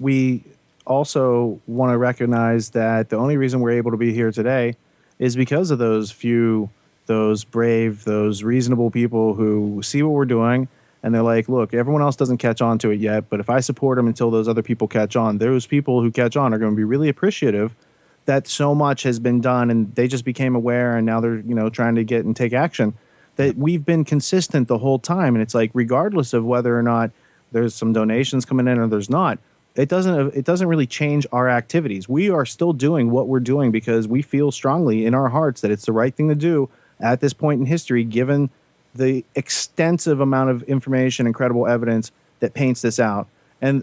we also want to recognize that the only reason we're able to be here today is because of those brave, those reasonable people who see what we're doing and they're like, look, everyone else doesn't catch on to it yet, but if I support them until those other people catch on, those people who catch on are going to be really appreciative that so much has been done and they just became aware and now they're, trying to get and take action. That we've been consistent the whole time. And it's like, regardless of whether or not there's some donations coming in or there's not, it doesn't really change our activities. We are still doing what we're doing because we feel strongly in our hearts that it's the right thing to do at this point in history, given the extensive amount of information and credible evidence that paints this out. And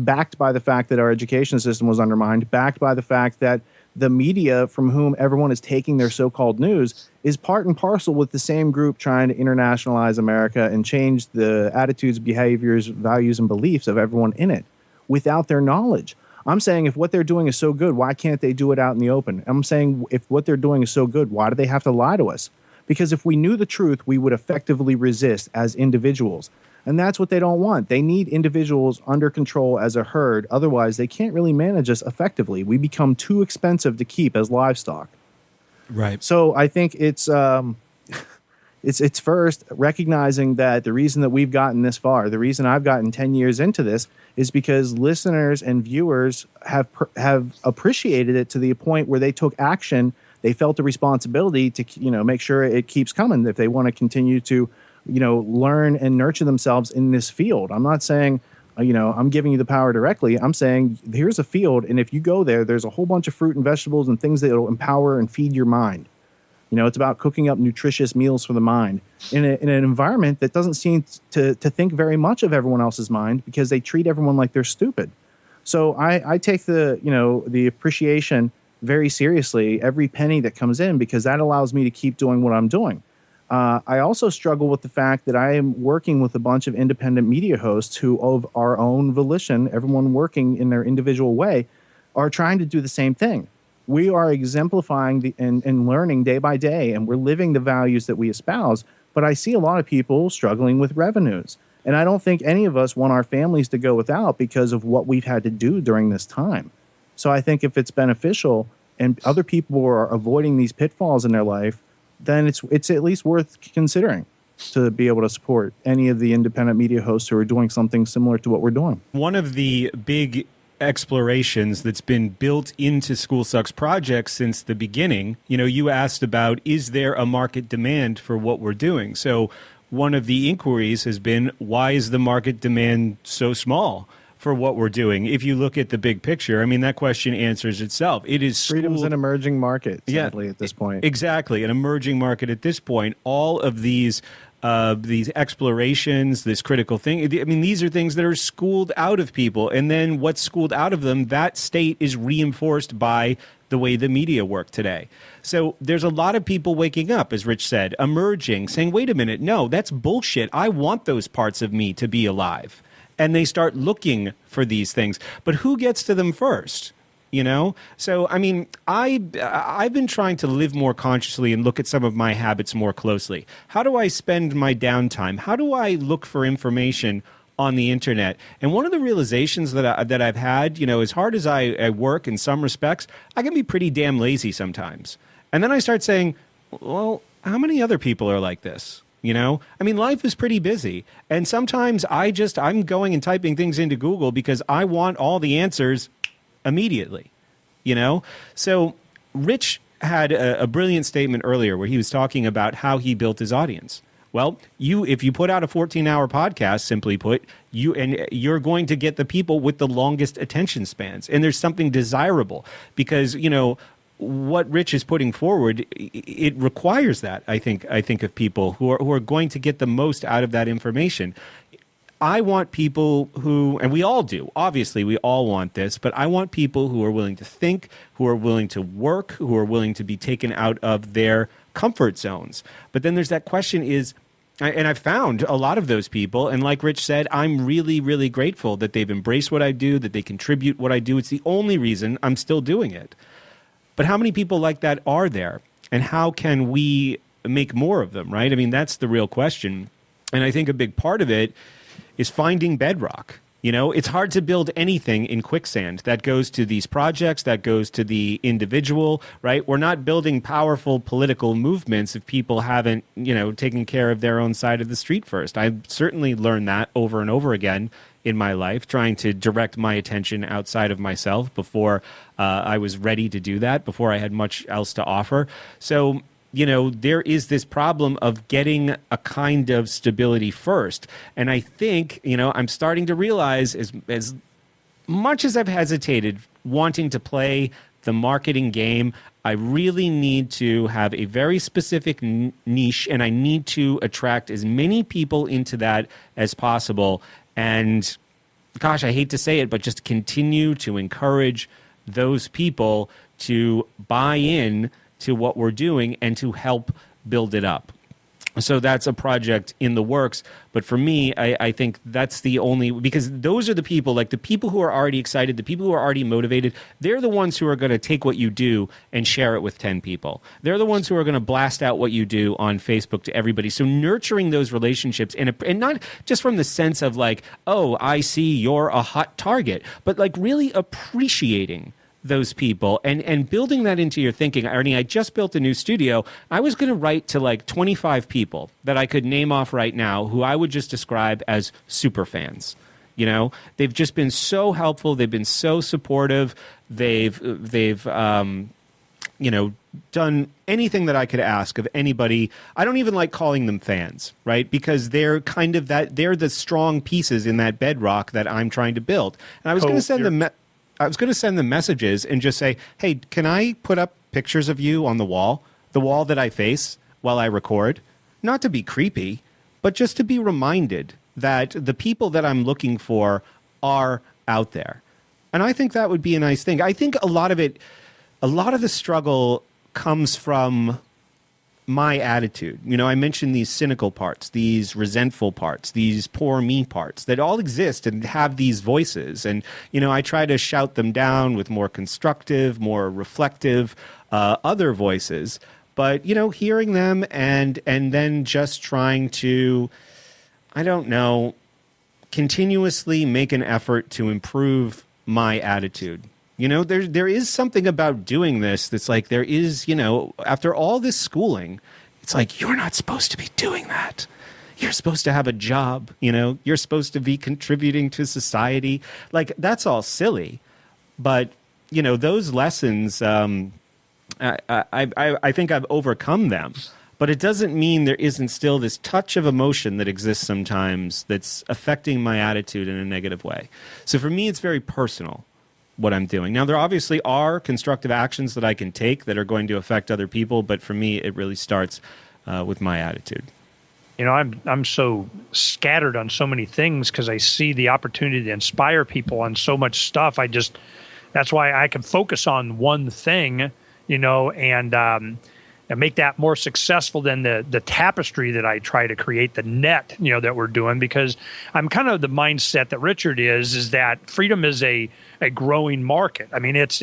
backed by the fact that our education system was undermined, backed by the fact that the media from whom everyone is taking their so-called news is part and parcel with the same group trying to internationalize America and change the attitudes, behaviors, values, and beliefs of everyone in it without their knowledge. I'm saying if what they're doing is so good, why can't they do it out in the open? I'm saying if what they're doing is so good, why do they have to lie to us? Because if we knew the truth, we would effectively resist as individuals. And that's what they don't want. They need individuals under control as a herd. Otherwise, they can't really manage us effectively. We become too expensive to keep as livestock. Right. So I think it's first recognizing that the reason that we've gotten this far, the reason I've gotten 10 years into this, is because listeners and viewers have appreciated it to the point where they took action. They felt a responsibility to make sure it keeps coming if they want to continue to learn and nurture themselves in this field. I'm not saying, I'm giving you the power directly. I'm saying here's a field, and if you go there, there's a whole bunch of fruit and vegetables and things that will empower and feed your mind. It's about cooking up nutritious meals for the mind in an environment that doesn't seem to think very much of everyone else's mind because they treat everyone like they're stupid. So I take the appreciation very seriously, every penny that comes in, because that allows me to keep doing what I'm doing. I also struggle with the fact that I am working with a bunch of independent media hosts who, of our own volition, everyone working in their individual way, are trying to do the same thing. We are exemplifying and learning day by day, and we're living the values that we espouse. But I see a lot of people struggling with revenues. And I don't think any of us want our families to go without because of what we've had to do during this time. So I think if it's beneficial and other people are avoiding these pitfalls in their life, then it's at least worth considering to be able to support any of the independent media hosts who are doing something similar to what we're doing. One of the big explorations that's been built into School Sucks projects since the beginning, you asked about, is there a market demand for what we're doing? So one of the inquiries has been, why is the market demand so small for what we're doing? If you look at the big picture, I mean, that question answers itself. It is freedom's an emerging market, sadly, at this point. Exactly, an emerging market at this point. All of these explorations, this critical thing, I mean, these are things that are schooled out of people. And then what's schooled out of them, that state is reinforced by the way the media work today. So there's a lot of people waking up, as Rich said, emerging, saying, wait a minute, no, that's bullshit. I want those parts of me to be alive. And they start looking for these things. But who gets to them first? So, I mean, I've been trying to live more consciously and look at some of my habits more closely. How do I spend my downtime? How do I look for information on the internet? And one of the realizations that I've had, as hard as I work in some respects, I can be pretty damn lazy sometimes. And then I start saying, well, how many other people are like this? I mean, life is pretty busy. And sometimes I'm going and typing things into Google because I want all the answers immediately, So Rich had a brilliant statement earlier where he was talking about how he built his audience. Well, if you put out a 14-hour podcast, simply put, you're going to get the people with the longest attention spans. And there's something desirable because, what Rich is putting forward, it requires that, I think of people who are going to get the most out of that information. I want people who, and we all do, obviously we all want this, but I want people who are willing to think, who are willing to work, who are willing to be taken out of their comfort zones. But then there's that question and I've found a lot of those people, and like Rich said, I'm really, really grateful that they've embraced what I do, that they contribute what I do. It's the only reason I'm still doing it. But how many people like that are there? And how can we make more of them, right? I mean, that's the real question. And I think a big part of it is finding bedrock. It's hard to build anything in quicksand. That goes to these projects, that goes to the individual, right? We're not building powerful political movements if people haven't, taken care of their own side of the street first. I've certainly learned that over and over again in my life, trying to direct my attention outside of myself before I was ready to do that, before I had much else to offer. So, there is this problem of getting a kind of stability first. And I think, I'm starting to realize as much as I've hesitated wanting to play the marketing game, I really need to have a very specific niche, and I need to attract as many people into that as possible. And gosh, I hate to say it, but just continue to encourage those people to buy in to what we're doing and to help build it up. So that's a project in the works. But for me, I think that's the only, because those are the people, like the people who are already excited, the people who are already motivated, they're the ones who are going to take what you do and share it with 10 people. They're the ones who are going to blast out what you do on Facebook to everybody. So nurturing those relationships, and not just from the sense of like, oh, I see you're a hot target, but like really appreciating those people and building that into your thinking. Ernie, I just built a new studio. I was going to write to like 25 people that I could name off right now who I would just describe as super fans. They've just been so helpful. They've been so supportive. They've done anything that I could ask of anybody. I don't even like calling them fans, right? Because they're kind of they're the strong pieces in that bedrock that I'm trying to build. And I was going to send them messages and just say, hey, can I put up pictures of you on the wall that I face while I record? Not to be creepy, but just to be reminded that the people that I'm looking for are out there. And I think that would be a nice thing. I think a lot of the struggle comes from my attitude. I mentioned these cynical parts, these resentful parts, these poor me parts that all exist and have these voices. And, I try to shout them down with more constructive, more reflective other voices. But, hearing them and then just trying to, continuously make an effort to improve my attitude. There is something about doing this that's like, there is, after all this schooling, it's like, you're not supposed to be doing that. You're supposed to have a job, you're supposed to be contributing to society. Like, that's all silly. But, those lessons, I think I've overcome them. But it doesn't mean there isn't still this touch of emotion that exists sometimes that's affecting my attitude in a negative way. So for me, it's very personal what I'm doing. Now, there obviously are constructive actions that I can take that are going to affect other people, but for me, it really starts with my attitude. I'm so scattered on so many things because I see the opportunity to inspire people on so much stuff. That's why I can focus on one thing, and make that more successful than the tapestry that I try to create, the net, that we're doing, because I'm kind of the mindset that Richard is that freedom is a growing market. I mean, it's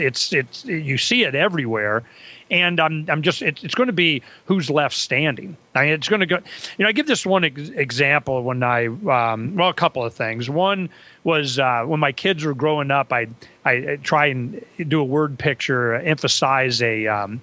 you see it everywhere. And I'm just, it's going to be who's left standing. I mean, it's going to go, I give this one example when a couple of things. One was when my kids were growing up, I try and do a word picture, emphasize a,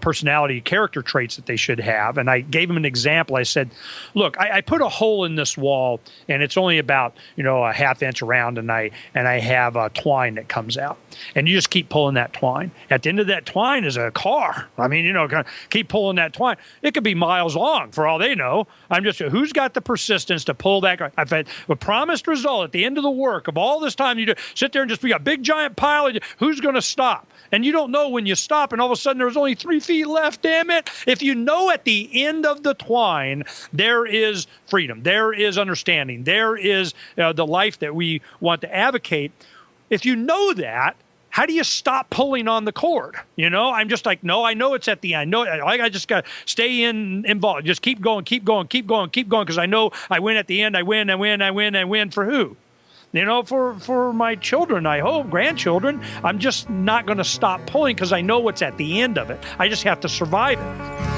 personality character traits that they should have. And I gave them an example. I said, look, I put a hole in this wall and it's only about, a half inch around, and I have a twine that comes out, and you just keep pulling that twine. At the end of that twine is a car. I mean, keep pulling that twine. It could be miles long for all they know. I'm just, who's got the persistence to pull that? I've had a promised result at the end of the work of all this time. You sit there and just be a big giant pile of, who's going to stop? And you don't know when you stop, and all of a sudden there's only 3 feet left, damn it. If you know at the end of the twine, there is freedom, there is understanding, there is the life that we want to advocate. If you know that, how do you stop pulling on the cord? I'm just like, no, I know it's at the end. I just got to stay involved. Just keep going, because I know I win at the end. I win for who? For my children, I hope, grandchildren. I'm just not going to stop pulling because I know what's at the end of it. I just have to survive it.